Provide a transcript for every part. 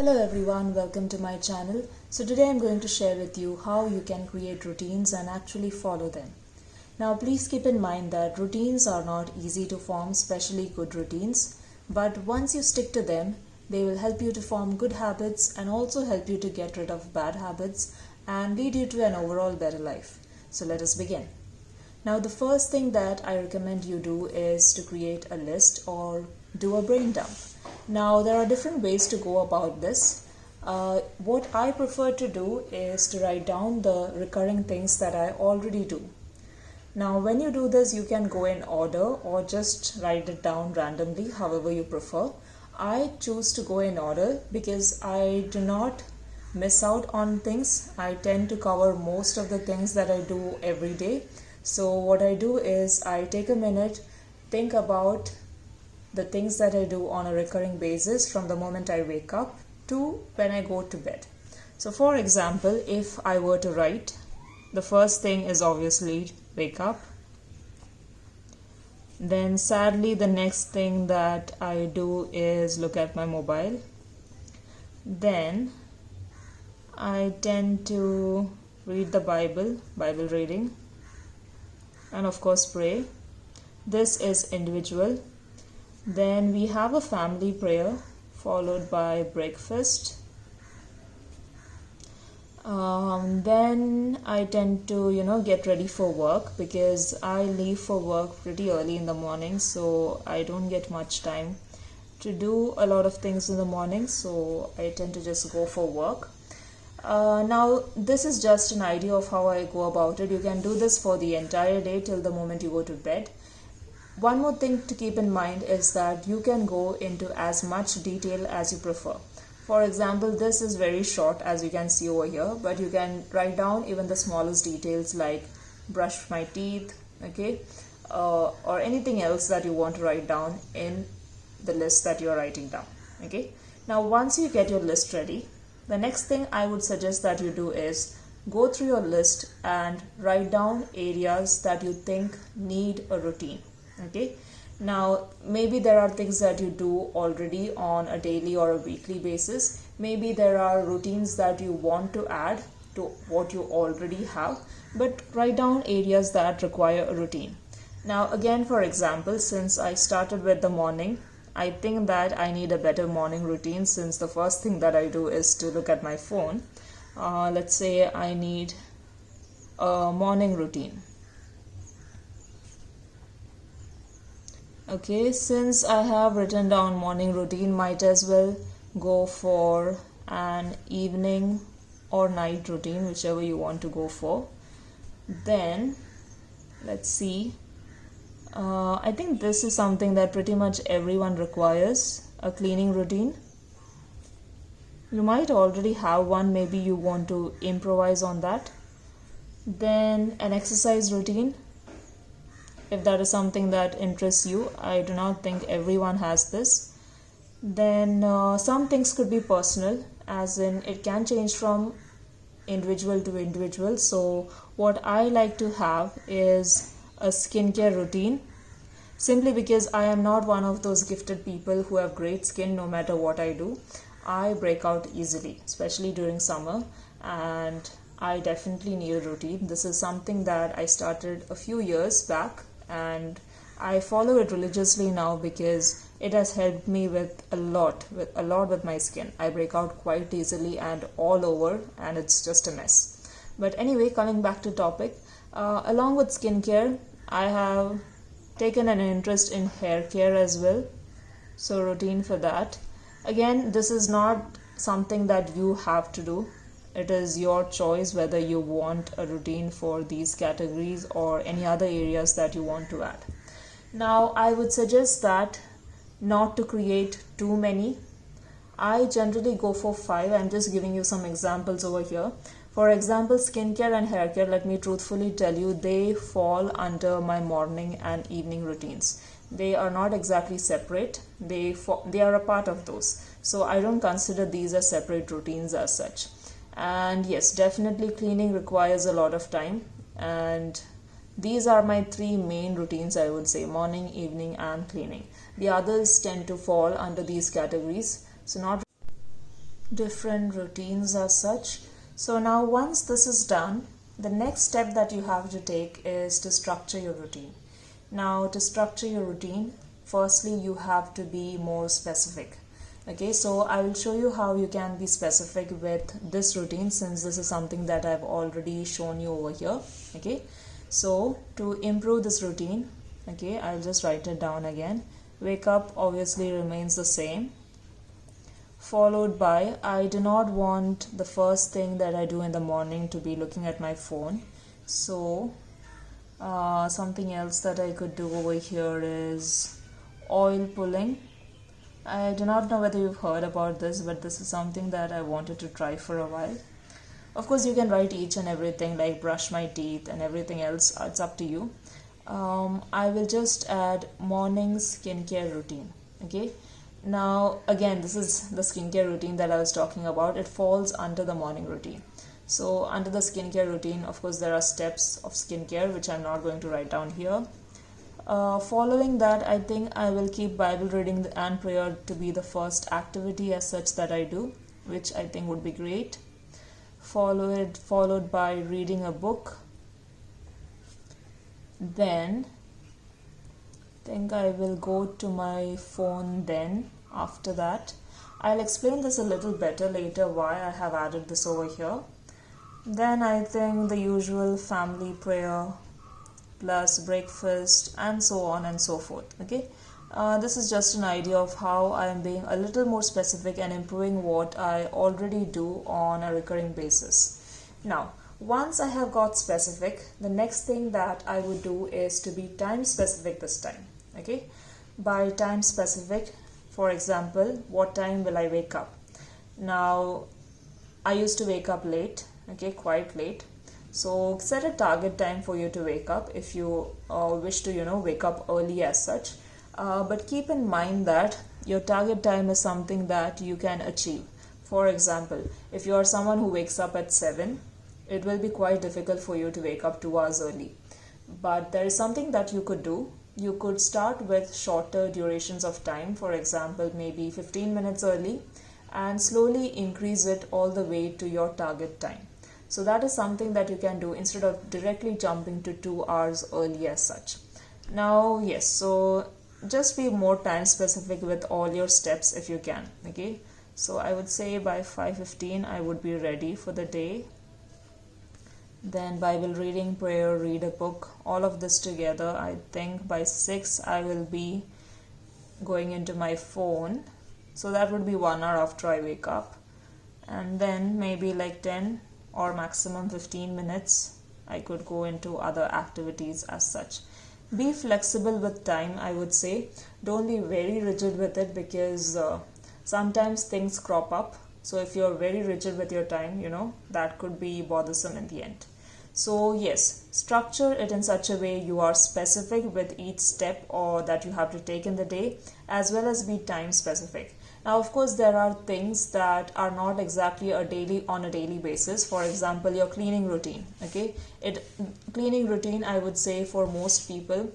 Hello everyone, welcome to my channel. So today I'm going to share with you how you can create routines and actually follow them. Now please keep in mind that routines are not easy to form, especially good routines, but once you stick to them, they will help you to form good habits and also help you to get rid of bad habits and lead you to an overall better life. So let us begin. Now the first thing that I recommend you do is to create a list or do a brain dump. Now there are different ways to go about this. What I prefer to do is to write down the recurring things that I already do. Now when you do this, you can go in order or just write it down randomly, however you prefer. I choose to go in order because I do not miss out on things. I tend to cover most of the things that I do every day. So what I do is I take a minute, think about the things that I do on a recurring basis from the moment I wake up to when I go to bed. So for example, if I were to write, the first thing is obviously wake up. Then sadly the next thing that I do is look at my mobile. Then I tend to read the Bible reading, and of course pray. This is individual. Then we have a family prayer followed by breakfast. Then I tend to get ready for work because I leave for work pretty early in the morning, so I don't get much time to do a lot of things in the morning, so I tend to just go for work. Now this is just an idea of how I go about it. You can do this for the entire day till the moment you go to bed. One more thing to keep in mind is that you can go into as much detail as you prefer. For example, this is very short as you can see over here, but you can write down even the smallest details like brush my teeth, okay, or anything else that you want to write down in the list that you are writing down, okay. Now once you get your list ready, the next thing I would suggest that you do is go through your list and write down areas that you think need a routine. Okay, now maybe there are things that you do already on a daily or a weekly basis. Maybe there are routines that you want to add to what you already have, but write down areas that require a routine. Now again, for example, since I started with the morning, I think that I need a better morning routine since the first thing that I do is to look at my phone. Let's say I need a morning routine. Okay, since I have written down morning routine, might as well go for an evening or night routine, whichever you want to go for. Then let's see. I think this is something that pretty much everyone requires, a cleaning routine. You might already have one, maybe you want to improvise on that. Then an exercise routine, if that is something that interests you. I do not think everyone has this. Then some things could be personal, as in it can change from individual to individual. So what I like to have is a skincare routine, simply because I am not one of those gifted people who have great skin no matter what I do. I break out easily, especially during summer, and I definitely need a routine. This is something that I started a few years back, and I follow it religiously now because it has helped me with a lot with my skin. I break out quite easily and all over, and it's just a mess. But anyway, coming back to topic, along with skincare, I have taken an interest in hair care as well, so routine for that. Again, this is not something that you have to do. It is your choice whether you want a routine for these categories or any other areas that you want to add. Now, I would suggest that not to create too many. I generally go for 5. I'm just giving you some examples over here. For example, skincare and hair care, let me truthfully tell you, they fall under my morning and evening routines. They are not exactly separate. They are a part of those. So I don't consider these as separate routines as such. And yes, definitely cleaning requires a lot of time, and these are my 3 main routines, I would say: morning, evening and cleaning. The others tend to fall under these categories, so not different routines as such. So now once this is done, the next step that you have to take is to structure your routine. Now to structure your routine, firstly you have to be more specific. Okay, so I will show you how you can be specific with this routine, since this is something that I've already shown you over here. Okay, so to improve this routine, okay, I'll just write it down again. Wake up obviously remains the same, followed by, I do not want the first thing that I do in the morning to be looking at my phone. So something else that I could do over here is oil pulling. I do not know whether you've heard about this, but this is something that I wanted to try for a while. Of course, you can write each and everything like brush my teeth and everything else. It's up to you. I will just add morning skincare routine. Okay. Now, again, this is the skincare routine that I was talking about. It falls under the morning routine. So under the skincare routine, of course, there are steps of skincare, which I'm not going to write down here. Following that, I think I will keep Bible reading and prayer to be the first activity as such that I do, which I think would be great. Followed by reading a book. Then I think I will go to my phone then after that. I'll explain this a little better later why I have added this over here. Then I think the usual family prayer plus breakfast and so on and so forth. Okay, this is just an idea of how I am being a little more specific and improving what I already do on a recurring basis. Now, once I have got specific, the next thing that I would do is to be time specific this time. Okay, by time specific, for example, what time will I wake up? Now, I used to wake up late, okay, quite late. So set a target time for you to wake up if you wish to, wake up early as such. But keep in mind that your target time is something that you can achieve. For example, if you are someone who wakes up at 7, it will be quite difficult for you to wake up 2 hours early. But there is something that you could do. You could start with shorter durations of time, for example, maybe 15 minutes early, and slowly increase it all the way to your target time. So that is something that you can do instead of directly jumping to 2 hours early as such. Now, yes, so just be more time specific with all your steps if you can. Okay, so I would say by 5:15 I would be ready for the day. Then Bible reading, prayer, read a book, all of this together. I think by 6 I will be going into my phone. So that would be 1 hour after I wake up. And then maybe like 10 or maximum 15 minutes, I could go into other activities as such. Be flexible with time, I would say. Don't be very rigid with it, because sometimes things crop up. So if you're very rigid with your time, that could be bothersome in the end. So yes, structure it in such a way you are specific with each step or that you have to take in the day, as well as be time specific. Now, of course, there are things that are not exactly on a daily basis. For example, your cleaning routine. Okay, cleaning routine, I would say for most people,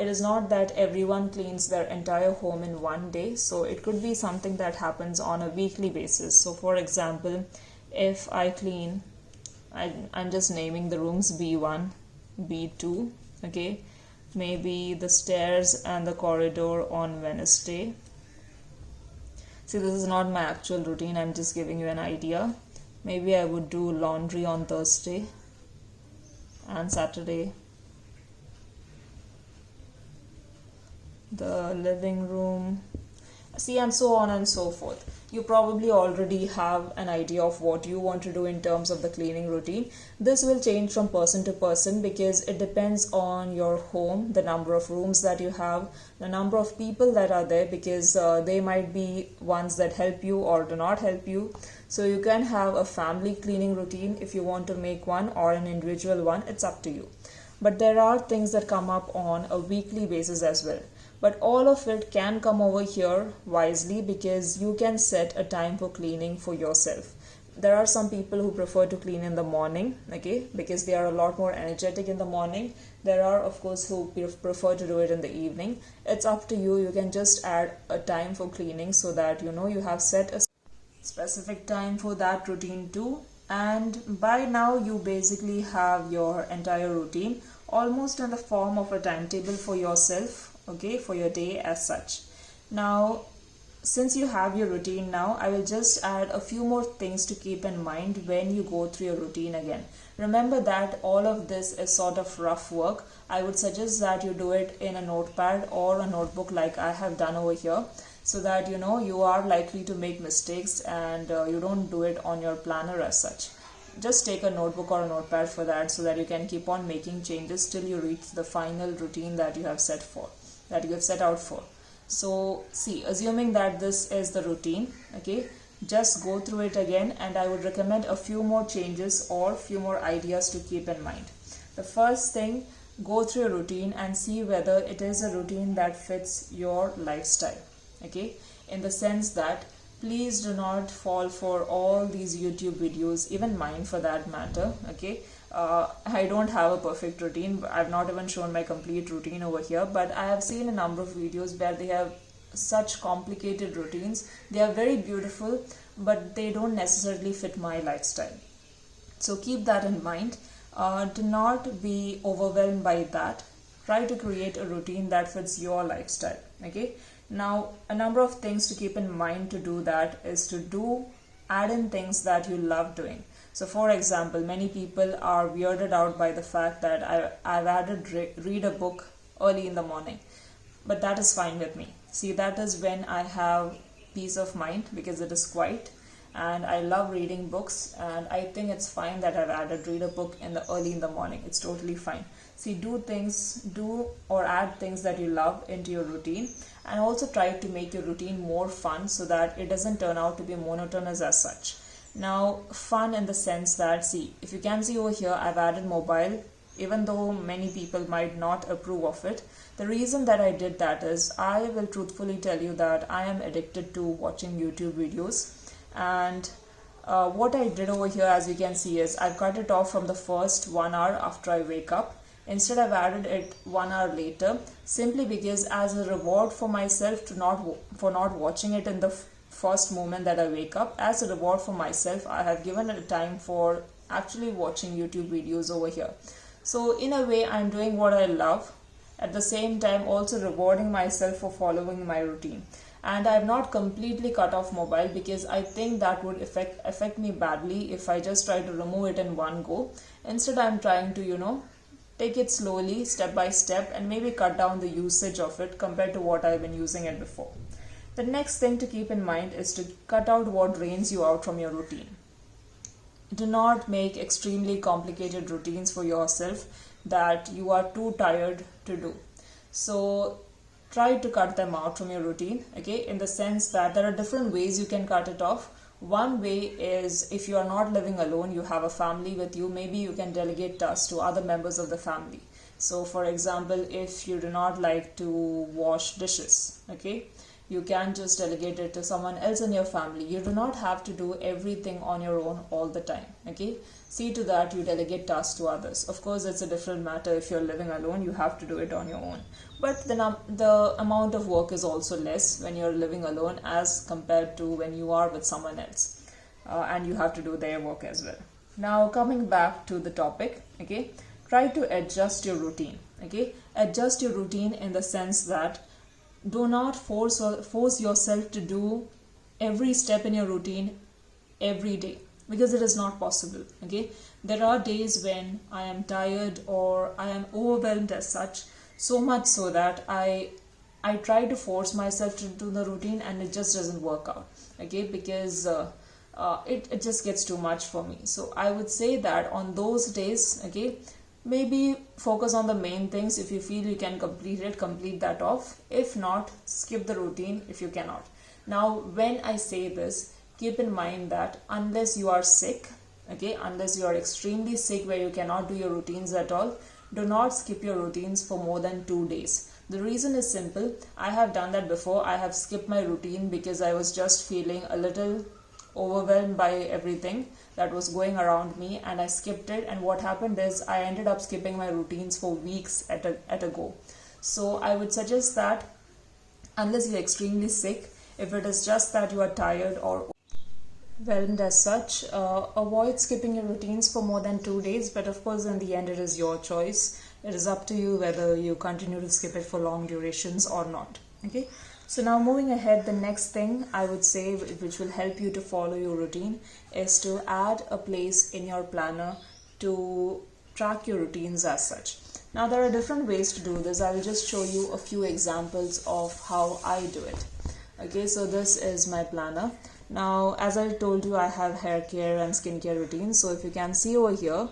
it is not that everyone cleans their entire home in one day. So it could be something that happens on a weekly basis. So for example, if I clean, I'm just naming the rooms B1, B2, okay, maybe the stairs and the corridor on Wednesday. See, this is not my actual routine, I'm just giving you an idea. Maybe I would do laundry on Thursday and Saturday. The living room, see, and so on and so forth. You probably already have an idea of what you want to do in terms of the cleaning routine. This will change from person to person because it depends on your home, the number of rooms that you have, the number of people that are there, because they might be ones that help you or do not help you. So you can have a family cleaning routine if you want to make one, or an individual one. It's up to you. But there are things that come up on a weekly basis as well. But all of it can come over here wisely, because you can set a time for cleaning for yourself. There are some people who prefer to clean in the morning, okay, because they are a lot more energetic in the morning. There are, of course, who prefer to do it in the evening. It's up to you. You can just add a time for cleaning so that you have set a specific time for that routine too. And by now you basically have your entire routine almost in the form of a timetable for yourself, okay, for your day as such. Now, since you have your routine now, I will just add a few more things to keep in mind when you go through your routine again. Remember that all of this is sort of rough work. I would suggest that you do it in a notepad or a notebook like I have done over here, so that you know you are likely to make mistakes and you don't do it on your planner as such. Just take a notebook or a notepad for that, so that you can keep on making changes till you reach the final routine that you have set out for. So see, assuming that this is the routine, okay, just go through it again, and I would recommend a few more changes or few more ideas to keep in mind. The first thing, go through your routine and see whether it is a routine that fits your lifestyle, okay, in the sense that please do not fall for all these YouTube videos, even mine for that matter, okay. I don't have a perfect routine. I've not even shown my complete routine over here, but I have seen a number of videos where they have such complicated routines. They are very beautiful, but they don't necessarily fit my lifestyle. So keep that in mind. Do not be overwhelmed by that. Try to create a routine that fits your lifestyle, okay. Now, a number of things to keep in mind to do that is to add in things that you love doing. So for example, many people are weirded out by the fact that I've added read a book early in the morning, but that is fine with me. See, that is when I have peace of mind, because it is quiet and I love reading books, and I think it's fine that I've added read a book early in the morning. It's totally fine. See, do or add things that you love into your routine, and also try to make your routine more fun so that it doesn't turn out to be monotonous as such. Now, fun in the sense that, see, if you can see over here, I've added mobile, even though many people might not approve of it. The reason that I did that is, I will truthfully tell you that I am addicted to watching YouTube videos. And what I did over here, as you can see, is I've cut it off from the first 1 hour after I wake up. Instead, I've added it 1 hour later, simply because as a reward for myself for not watching it in the first moment that I wake up, as a reward for myself, I have given it a time for actually watching YouTube videos over here. So in a way, I'm doing what I love, at the same time also rewarding myself for following my routine. And I have not completely cut off mobile, because I think that would affect me badly if I just try to remove it in one go. Instead, I'm trying to take it slowly, step by step, and maybe cut down the usage of it compared to what I've been using it before. The next thing to keep in mind is to cut out what drains you out from your routine. Do not make extremely complicated routines for yourself that you are too tired to do. So try to cut them out from your routine, okay, in the sense that there are different ways you can cut it off. One way is, if you are not living alone, you have a family with you, maybe you can delegate tasks to other members of the family. So for example, if you do not like to wash dishes, okay, you can just delegate it to someone else in your family. You do not have to do everything on your own all the time, okay. See to that you delegate tasks to others. Of course, it's a different matter if you're living alone, you have to do it on your own. But the amount of work is also less when you're living alone as compared to when you are with someone else. And you have to do their work as well. Now, coming back to the topic, okay, try to adjust your routine, okay. Adjust your routine in the sense that do not force yourself to do every step in your routine every day, because it is not possible, okay. There are days when I am tired or I am overwhelmed as such, so much so that I try to force myself to do the routine and it just doesn't work out, okay, because it just gets too much for me. So I would say that on those days, okay, maybe focus on the main things. If you feel you can complete that off. If not, skip the routine if you cannot. Now, when I say this, keep in mind that unless you are sick, okay, unless you are extremely sick where you cannot do your routines at all, do not skip your routines for more than 2 days. The reason is simple. I have done that before. I have skipped my routine because I was just feeling a little overwhelmed by everything that was going around me, and I skipped it, and what happened is I ended up skipping my routines for weeks at a go. So I would suggest that unless you're extremely sick, if it is just that you are tired or Well, and as such, avoid skipping your routines for more than 2 days, but of course, in the end, it is your choice. It is up to you whether you continue to skip it for long durations or not. Okay, so now moving ahead, the next thing I would say, which will help you to follow your routine, is to add a place in your planner to track your routines as such. Now, there are different ways to do this. I will just show you a few examples of how I do it. Okay, so this is my planner. Now, as I told you, I have hair care and skincare routines. So if you can see over here,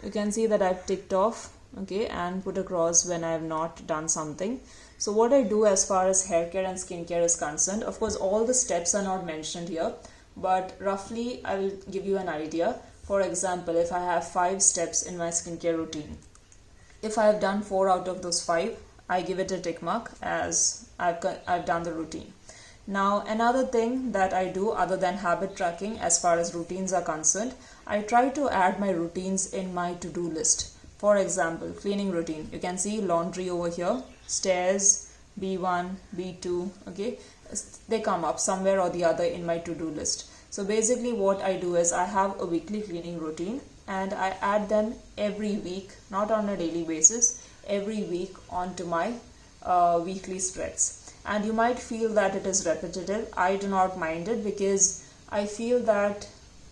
you can see that I've ticked off, okay, and put across when I have not done something. So what I do as far as hair care and skincare is concerned, of course, all the steps are not mentioned here, but roughly I will give you an idea. For example, if I have 5 steps in my skincare routine, if I have done 4 out of those 5, I give it a tick mark as I've done the routine. Now, another thing that I do other than habit tracking as far as routines are concerned, I try to add my routines in my to-do list. For example, cleaning routine. You can see laundry over here, stairs, B1, B2, okay? They come up somewhere or the other in my to-do list. So basically what I do is I have a weekly cleaning routine and I add them every week, not on a daily basis, every week onto my weekly spreads. And you might feel that it is repetitive. I do not mind it because I feel that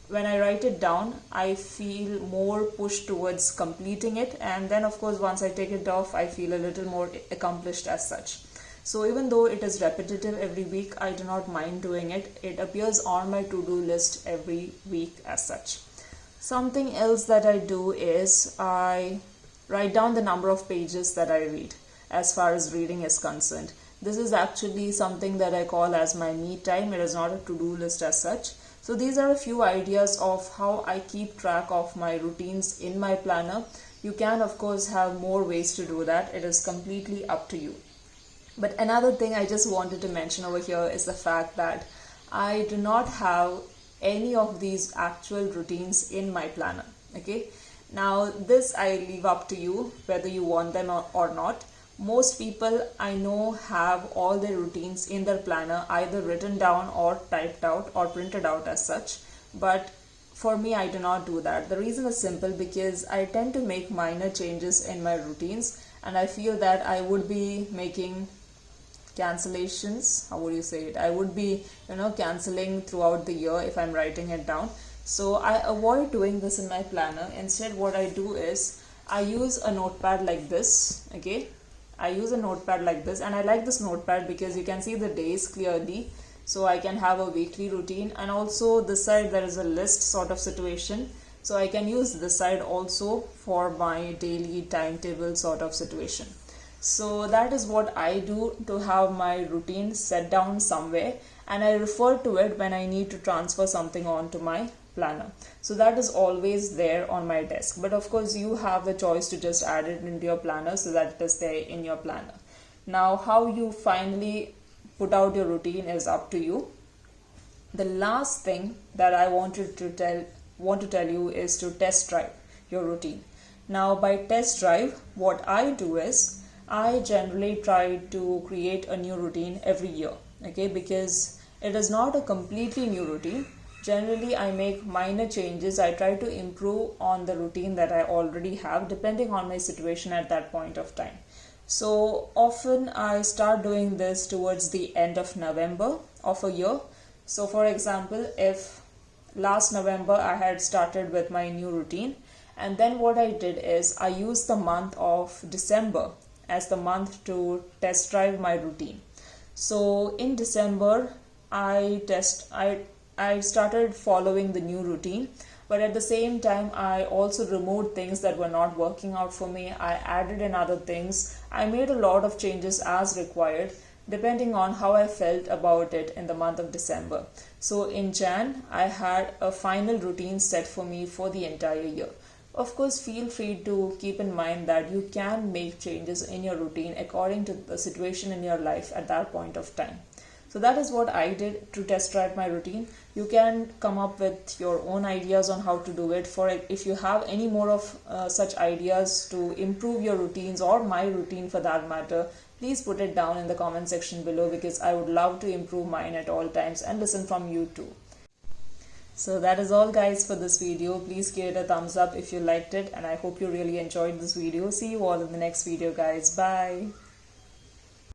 when I write it down, I feel more pushed towards completing it. And then, of course, once I take it off, I feel a little more accomplished as such. So even though it is repetitive every week, I do not mind doing it. It appears on my to-do list every week as such. Something else that I do is I write down the number of pages that I read as far as reading is concerned. This is actually something that I call as my me time. It is not a to-do list as such. So these are a few ideas of how I keep track of my routines in my planner. You can, of course, have more ways to do that. It is completely up to you. But another thing I just wanted to mention over here is the fact that I do not have any of these actual routines in my planner. Okay. Now this I leave up to you whether you want them or not. Most people I know have all their routines in their planner either written down or typed out or printed out as such. But for me, I do not do that. The reason is simple because I tend to make minor changes in my routines and I feel that I would be making cancellations. How would you say it? I would be, canceling throughout the year if I'm writing it down. So I avoid doing this in my planner. Instead, what I do is I use a notepad like this, okay? I use a notepad like this and I like this notepad because you can see the days clearly. So I can have a weekly routine and also this side there is a list sort of situation. So I can use this side also for my daily timetable sort of situation. So that is what I do to have my routine set down somewhere and I refer to it when I need to transfer something onto my planner. So that is always there on my desk. But of course you have the choice to just add it into your planner so that it is there in your planner. Now how you finally put out your routine is up to you. The last thing that I want to tell you is to test drive your routine. Now by test drive, what I do is I generally try to create a new routine every year, okay, because it is not a completely new routine. Generally, I make minor changes. I try to improve on the routine that I already have depending on my situation at that point of time. So often I start doing this towards the end of November of a year. So for example, if last November I had started with my new routine and then what I did is I used the month of December as the month to test drive my routine. So in December, I started following the new routine, but at the same time, I also removed things that were not working out for me. I added in other things. I made a lot of changes as required, depending on how I felt about it in the month of December. So in Jan, I had a final routine set for me for the entire year. Of course, feel free to keep in mind that you can make changes in your routine according to the situation in your life at that point of time. So that is what I did to test drive my routine. You can come up with your own ideas on how to do it. For if you have any more of such ideas to improve your routines or my routine for that matter, please put it down in the comment section below because I would love to improve mine at all times and listen from you too. So that is all guys for this video. Please give it a thumbs up if you liked it, and I hope you really enjoyed this video. See you all in the next video guys. Bye.